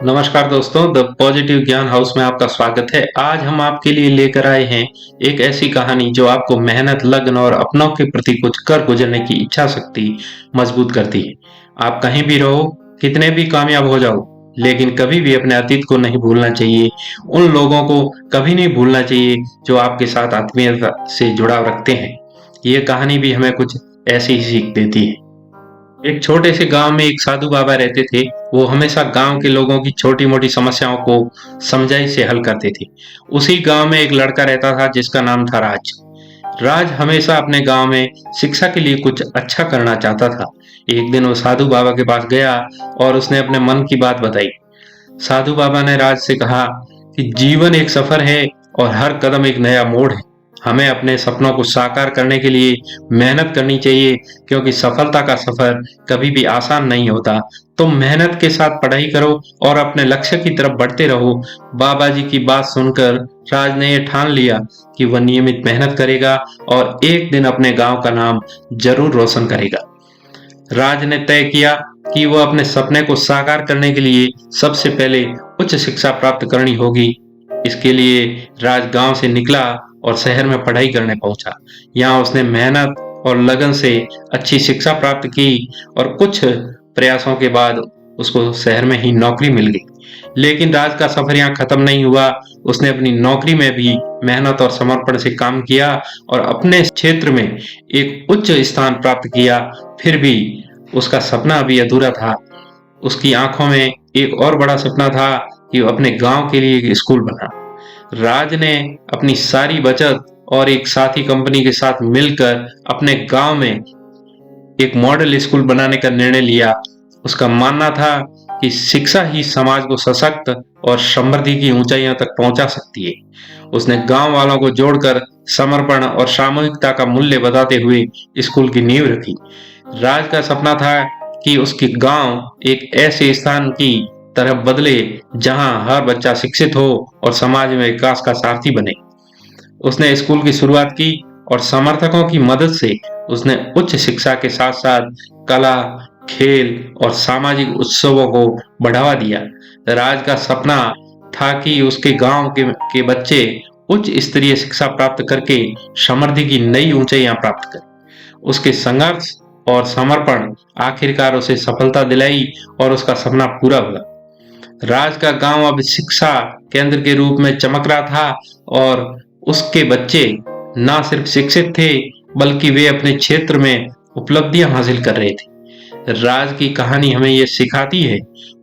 नमस्कार दोस्तों, the positive ज्ञान हाउस में आपका स्वागत है। आज हम आपके लिए लेकर आए हैं एक ऐसी कहानी जो आपको मेहनत, लगन और अपनों के प्रति कुछ कर गुजरने की इच्छा शक्ति मजबूत करती है। आप कहीं भी रहो, कितने भी कामयाब हो जाओ, लेकिन कभी भी अपने अतीत को नहीं भूलना चाहिए। उन लोगों को कभी नहीं भूलना चाहिए जो आपके साथ आत्मीयता से जुड़ाव रखते हैं। ये कहानी भी हमें कुछ ऐसी ही सीख देती है। एक छोटे से गांव में एक साधु बाबा रहते थे। वो हमेशा गांव के लोगों की छोटी मोटी समस्याओं को समझाई से हल करते थे। उसी गांव में एक लड़का रहता था जिसका नाम था राज। राज हमेशा अपने गांव में शिक्षा के लिए कुछ अच्छा करना चाहता था। एक दिन वो साधु बाबा के पास गया और उसने अपने मन की बात बताई। साधु बाबा ने राज से कहा कि जीवन एक सफर है और हर कदम एक नया मोड़ है। हमें अपने सपनों को साकार करने के लिए मेहनत करनी चाहिए, क्योंकि सफलता का सफर कभी भी आसान नहीं होता। तुम मेहनत के साथ पढ़ाई करो और अपने लक्ष्य की तरफ बढ़ते रहो। बाबा जी की बात सुनकर राज ने यह ठान लिया कि वह नियमित मेहनत करेगा और एक दिन अपने गांव का नाम जरूर रोशन करेगा। राज ने तय किया कि वह अपने सपने को साकार करने के लिए सबसे पहले उच्च शिक्षा प्राप्त करनी होगी। इसके लिए राज गांव से निकला और शहर में पढ़ाई करने पहुंचा। यहाँ उसने मेहनत और लगन से अच्छी शिक्षा प्राप्त की और कुछ प्रयासों के बाद उसको शहर में ही नौकरी मिल गई। लेकिन राज का सफर यहाँ खत्म नहीं हुआ। उसने अपनी नौकरी में भी मेहनत और समर्पण से काम किया और अपने क्षेत्र में एक उच्च स्थान प्राप्त किया। फिर भी उसका सपना अभी अधूरा था। उसकी आंखों में एक और बड़ा सपना था कि वो अपने गांव के लिए एक स्कूल बना। राज ने अपनी सारी बचत और एक साथी कंपनी के साथ मिलकर अपने गांव में एक मॉडल स्कूल बनाने का निर्णय लिया। उसका मानना था कि शिक्षा ही समाज को सशक्त और समृद्धि की ऊंचाइयों तक पहुंचा सकती है। उसने गांव वालों को जोड़कर समर्पण और सामूहिकता का मूल्य बताते हुए स्कूल की नींव रखी। राज का सपना था कि उसके गांव एक ऐसे स्थान की तरफ बदले जहां हर बच्चा शिक्षित हो और समाज में विकास का सारथी बने। उसने स्कूल की शुरुआत की और समर्थकों की मदद से उसने उच्च शिक्षा के साथ साथ कला, खेल और सामाजिक उत्सवों को बढ़ावा दिया। राज का सपना था कि उसके गांव के बच्चे उच्च स्तरीय शिक्षा प्राप्त करके समृद्धि की नई ऊंचाइयां प्राप्त करें। उसके संघर्ष और समर्पण आखिरकार उसे सफलता दिलाई और उसका सपना पूरा हुआ। राज का गांव अब शिक्षा केंद्र के रूप में चमक रहा था और उसके बच्चे ना सिर्फ शिक्षित थे, बल्कि वे अपने क्षेत्र में उपलब्धियां हासिल कर रहे थे। राज की कहानी हमें यह सिखाती है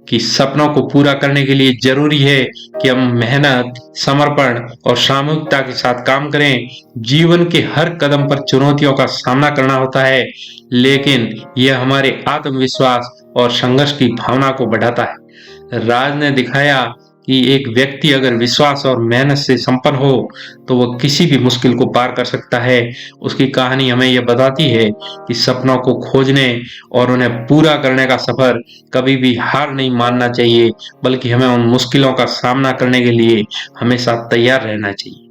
कि सपनों को पूरा करने के लिए जरूरी है कि हम मेहनत, समर्पण और सामूहिकता के साथ काम करें। जीवन के हर कदम पर चुनौतियों का सामना करना होता है, लेकिन यह हमारे आत्मविश्वास और संघर्ष की भावना को बढ़ाता है। राज ने दिखाया कि एक व्यक्ति अगर विश्वास और मेहनत से संपन्न हो तो वह किसी भी मुश्किल को पार कर सकता है। उसकी कहानी हमें यह बताती है कि सपनों को खोजने और उन्हें पूरा करने का सफर कभी भी हार नहीं मानना चाहिए, बल्कि हमें उन मुश्किलों का सामना करने के लिए हमेशा तैयार रहना चाहिए।